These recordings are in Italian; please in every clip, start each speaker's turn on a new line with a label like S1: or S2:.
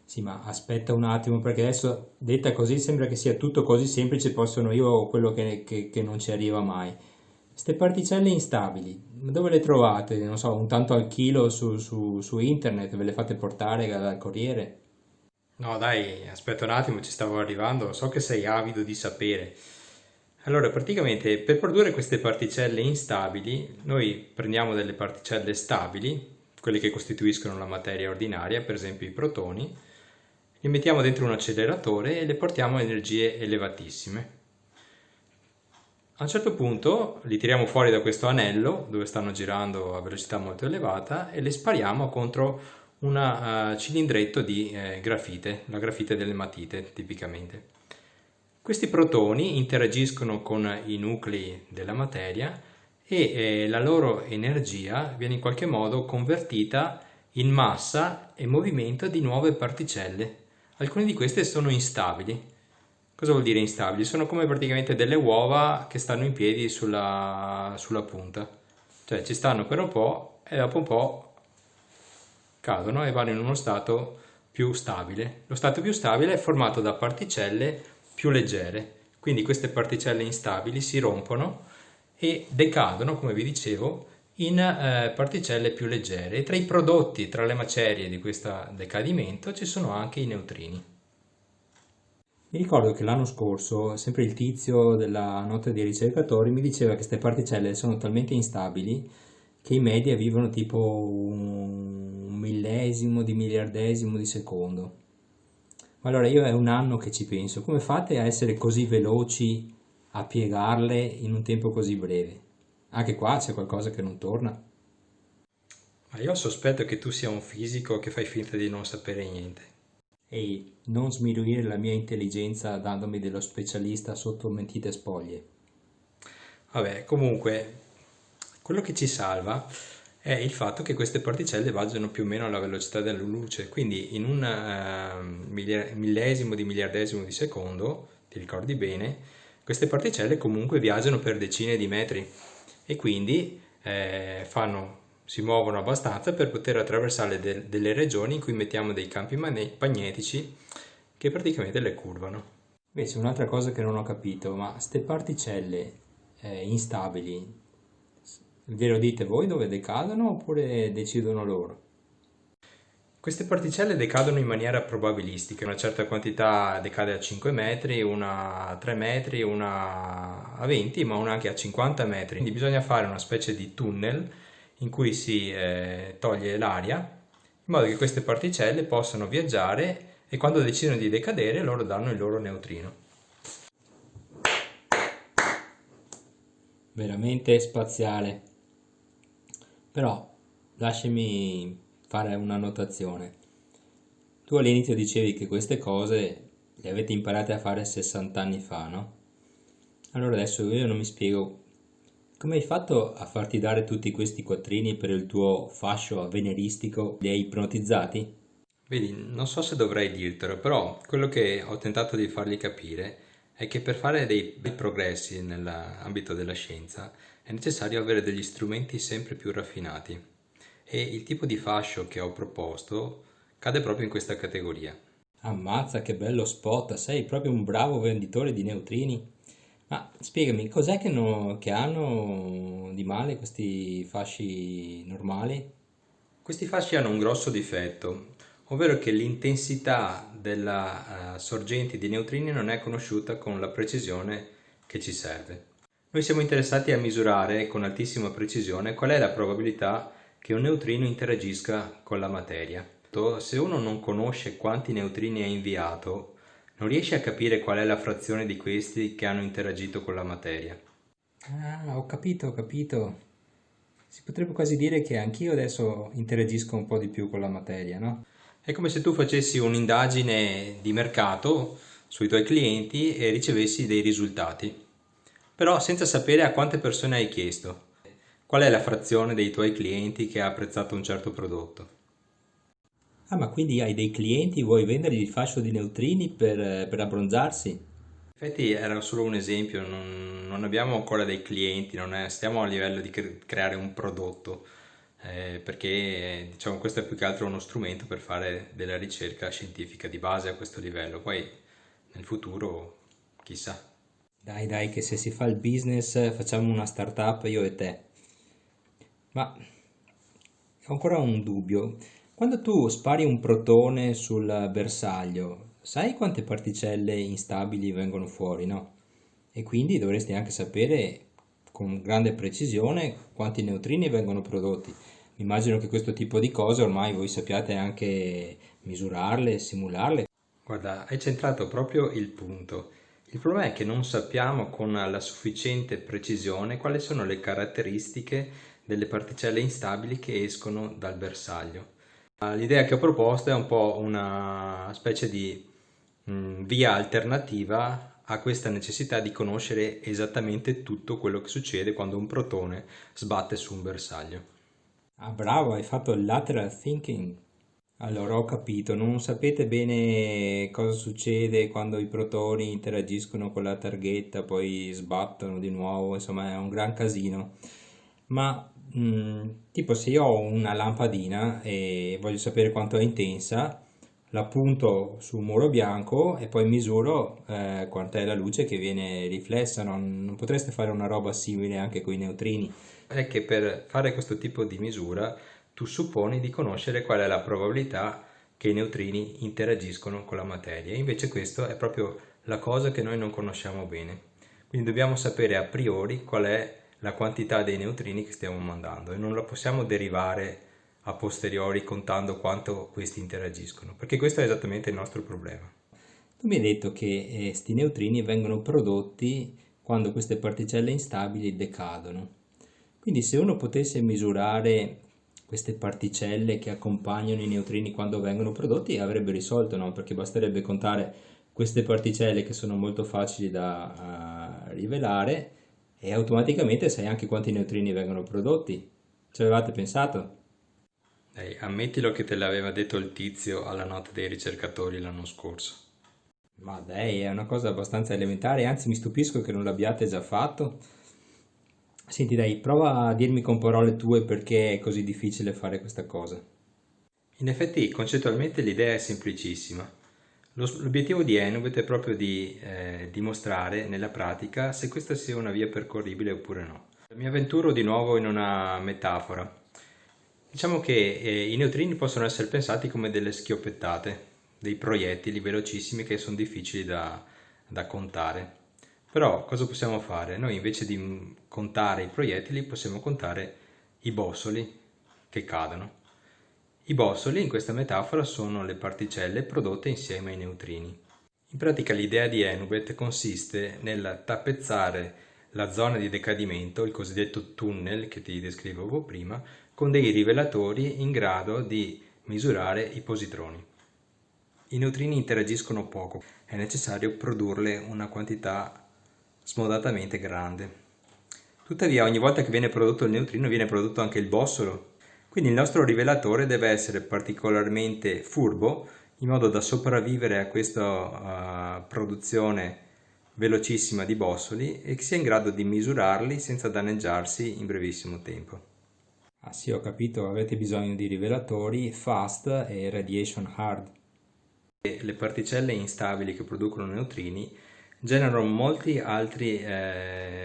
S1: Sì, ma aspetta un attimo, perché adesso detta così sembra che sia tutto così semplice, poi sono io quello che non ci arriva mai. Queste particelle instabili, ma dove le trovate? Non so, un tanto al chilo su internet, ve le fate portare dal corriere?
S2: No, dai, aspetta un attimo, ci stavo arrivando, so che sei avido di sapere. Allora, praticamente per produrre queste particelle instabili, noi prendiamo delle particelle stabili, quelle che costituiscono la materia ordinaria, per esempio i protoni, li mettiamo dentro un acceleratore e le portiamo a energie elevatissime. A un certo punto li tiriamo fuori da questo anello dove stanno girando a velocità molto elevata e le spariamo contro un cilindretto di grafite, la grafite delle matite tipicamente. Questi protoni interagiscono con i nuclei della materia e la loro energia viene in qualche modo convertita in massa e movimento di nuove particelle. Alcune di queste sono instabili. Cosa vuol dire instabili? Sono come praticamente delle uova che stanno in piedi sulla punta. Cioè ci stanno per un po' e dopo un po' cadono e vanno in uno stato più stabile. Lo stato più stabile è formato da particelle più leggere. Quindi queste particelle instabili si rompono e decadono, come vi dicevo, in particelle più leggere. E tra i prodotti, tra le macerie di questo decadimento, ci sono anche i neutrini.
S1: Mi ricordo che l'anno scorso, sempre il tizio della notte dei ricercatori mi diceva che queste particelle sono talmente instabili che in media vivono tipo un millesimo di miliardesimo di secondo. Ma allora io è un anno che ci penso, come fate a essere così veloci a piegarle in un tempo così breve? Anche qua c'è qualcosa che non torna.
S2: Ma io sospetto che tu sia un fisico che fai finta di non sapere niente.
S1: E non sminuire la mia intelligenza dandomi dello specialista sotto mentite spoglie.
S2: Vabbè, comunque, quello che ci salva è il fatto che queste particelle viaggiano più o meno alla velocità della luce, quindi in un millesimo di miliardesimo di secondo, ti ricordi bene, queste particelle comunque viaggiano per decine di metri e quindi si muovono abbastanza per poter attraversare delle regioni in cui mettiamo dei campi magnetici che praticamente le curvano.
S1: Invece un'altra cosa che non ho capito, ma ste particelle instabili, ve lo dite voi dove decadono oppure decidono loro?
S2: Queste particelle decadono in maniera probabilistica, una certa quantità decade a 5 metri, una a 3 metri, una a 20, ma una anche a 50 metri. Quindi bisogna fare una specie di tunnel in cui si toglie l'aria, in modo che queste particelle possano viaggiare e quando decidono di decadere loro danno il loro neutrino.
S1: Veramente spaziale. Però lasciami fare una notazione. Tu all'inizio dicevi che queste cose le avete imparate a fare 60 anni fa, no? Allora adesso io non mi spiego come hai fatto a farti dare tutti questi quattrini per il tuo fascio avveniristico? Li hai ipnotizzati?
S2: Vedi, non so se dovrei dirtelo, però quello che ho tentato di fargli capire è che per fare dei progressi nell'ambito della scienza è necessario avere degli strumenti sempre più raffinati e il tipo di fascio che ho proposto cade proprio in questa categoria.
S1: Ammazza, che bello spot, sei proprio un bravo venditore di neutrini. Ma spiegami, cos'è che hanno di male questi fasci normali?
S2: Questi fasci hanno un grosso difetto, ovvero che l'intensità della sorgente di neutrini non è conosciuta con la precisione che ci serve. Noi siamo interessati a misurare con altissima precisione qual è la probabilità che un neutrino interagisca con la materia. Se uno non conosce quanti neutrini ha inviato, non riesce a capire qual è la frazione di questi che hanno interagito con la materia.
S1: Ah, ho capito, ho capito. Si potrebbe quasi dire che anch'io adesso interagisco un po' di più con la materia, no?
S2: È come se tu facessi un'indagine di mercato sui tuoi clienti e ricevessi dei risultati, però senza sapere a quante persone hai chiesto. Qual è la frazione dei tuoi clienti che ha apprezzato un certo prodotto?
S1: Ah, ma quindi hai dei clienti, vuoi vendergli il fascio di neutrini per abbronzarsi?
S2: In effetti era solo un esempio, non abbiamo ancora dei clienti, non stiamo a livello di creare un prodotto. perché diciamo questo è più che altro uno strumento per fare della ricerca scientifica di base a questo livello. Poi nel futuro, chissà.
S1: Dai, dai, che se si fa il business facciamo una startup io e te. Ma ho ancora un dubbio. Quando tu spari un protone sul bersaglio, sai quante particelle instabili vengono fuori, no? E quindi dovresti anche sapere con grande precisione quanti neutrini vengono prodotti. Mi immagino che questo tipo di cose ormai voi sappiate anche misurarle, simularle.
S2: Guarda, hai centrato proprio il punto. Il problema è che non sappiamo con la sufficiente precisione quali sono le caratteristiche delle particelle instabili che escono dal bersaglio. L'idea che ho proposto è un po' una specie di via alternativa a questa necessità di conoscere esattamente tutto quello che succede quando un protone sbatte su un bersaglio.
S1: Ah, bravo, hai fatto il lateral thinking. Allora ho capito, non sapete bene cosa succede quando i protoni interagiscono con la targhetta, poi sbattono di nuovo, insomma è un gran casino. Ma tipo se io ho una lampadina e voglio sapere quanto è intensa, la punto su un muro bianco e poi misuro quant'è la luce che viene riflessa. Non potreste fare una roba simile anche con i neutrini?
S2: È che per fare questo tipo di misura tu supponi di conoscere qual è la probabilità che i neutrini interagiscono con la materia. E invece questo è proprio la cosa che noi non conosciamo bene. Quindi dobbiamo sapere a priori qual è la quantità dei neutrini che stiamo mandando e non la possiamo derivare a posteriori contando quanto questi interagiscono, perché questo è esattamente il nostro problema.
S1: Tu mi hai detto che sti neutrini vengono prodotti quando queste particelle instabili decadono. Quindi se uno potesse misurare queste particelle che accompagnano i neutrini quando vengono prodotti, avrebbe risolto, no? Perché basterebbe contare queste particelle che sono molto facili da rivelare e automaticamente sai anche quanti neutrini vengono prodotti. Ci avevate pensato?
S2: Ammettilo che te l'aveva detto il tizio alla notte dei ricercatori l'anno scorso.
S1: Ma dai, è una cosa abbastanza elementare, anzi mi stupisco che non l'abbiate già fatto. Senti, dai, prova a dirmi con parole tue perché è così difficile fare questa cosa.
S2: In effetti, concettualmente l'idea è semplicissima. L'obiettivo di Enuvet è proprio di dimostrare nella pratica se questa sia una via percorribile oppure no. Mi avventuro di nuovo in una metafora. Diciamo che i neutrini possono essere pensati come delle schioppettate, dei proiettili velocissimi che sono difficili da contare. Però cosa possiamo fare? Noi invece di contare i proiettili possiamo contare i bossoli che cadono. I bossoli in questa metafora sono le particelle prodotte insieme ai neutrini. In pratica l'idea di Enuvet consiste nel tappezzare la zona di decadimento, il cosiddetto tunnel che ti descrivevo prima, con dei rivelatori in grado di misurare i positroni. I neutrini interagiscono poco, è necessario produrle una quantità smodatamente grande. Tuttavia, ogni volta che viene prodotto il neutrino, viene prodotto anche il bossolo. Quindi il nostro rivelatore deve essere particolarmente furbo in modo da sopravvivere a questa produzione velocissima di bossoli e che sia in grado di misurarli senza danneggiarsi in brevissimo tempo.
S1: Ah sì, ho capito, avete bisogno di rivelatori fast e radiation hard.
S2: Le particelle instabili che producono neutrini generano molti altri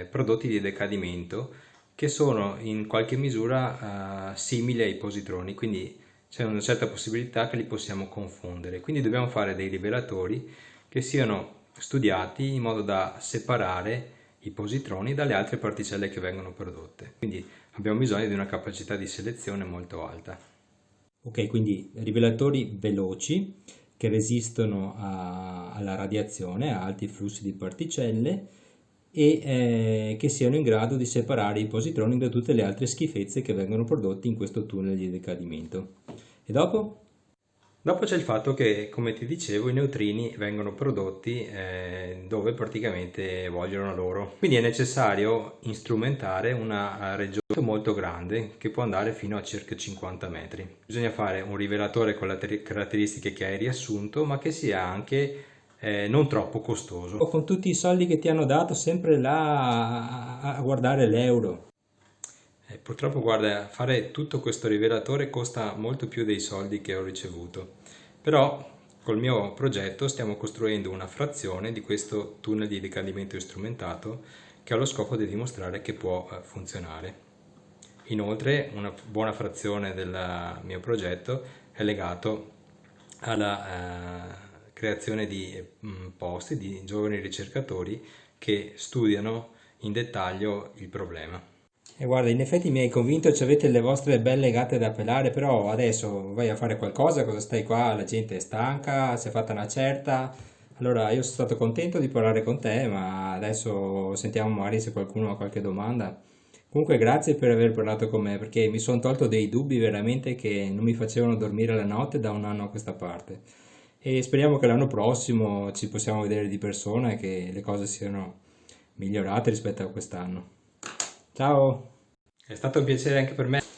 S2: prodotti di decadimento che sono in qualche misura simili ai positroni, quindi c'è una certa possibilità che li possiamo confondere. Quindi dobbiamo fare dei rivelatori che siano studiati in modo da separare i positroni dalle altre particelle che vengono prodotte. Quindi abbiamo bisogno di una capacità di selezione molto alta.
S1: Ok, quindi rivelatori veloci che resistono alla radiazione, a alti flussi di particelle e che siano in grado di separare i positroni da tutte le altre schifezze che vengono prodotte in questo tunnel di decadimento. E dopo?
S2: Dopo c'è il fatto che, come ti dicevo, i neutrini vengono prodotti dove praticamente vogliono loro. Quindi è necessario instrumentare una regione molto grande che può andare fino a circa 50 metri. Bisogna fare un rivelatore con le caratteristiche che hai riassunto, ma che sia anche non troppo costoso.
S1: Con tutti i soldi che ti hanno dato, sempre là a guardare l'euro.
S2: Purtroppo, guarda, fare tutto questo rivelatore costa molto più dei soldi che ho ricevuto. Però col mio progetto stiamo costruendo una frazione di questo tunnel di decadimento strumentato che ha lo scopo di dimostrare che può funzionare. Inoltre, una buona frazione del mio progetto è legato alla creazione di posti di giovani ricercatori che studiano in dettaglio il problema.
S1: E guarda, in effetti mi hai convinto, ci avete le vostre belle gatte da pelare, però adesso vai a fare qualcosa, cosa stai qua? La gente è stanca, si è fatta una certa. Allora, io sono stato contento di parlare con te, ma adesso sentiamo magari se qualcuno ha qualche domanda. Comunque, grazie per aver parlato con me, perché mi sono tolto dei dubbi veramente che non mi facevano dormire la notte da un anno a questa parte. E speriamo che l'anno prossimo ci possiamo vedere di persona e che le cose siano migliorate rispetto a quest'anno. Ciao!
S2: È stato un piacere anche per me.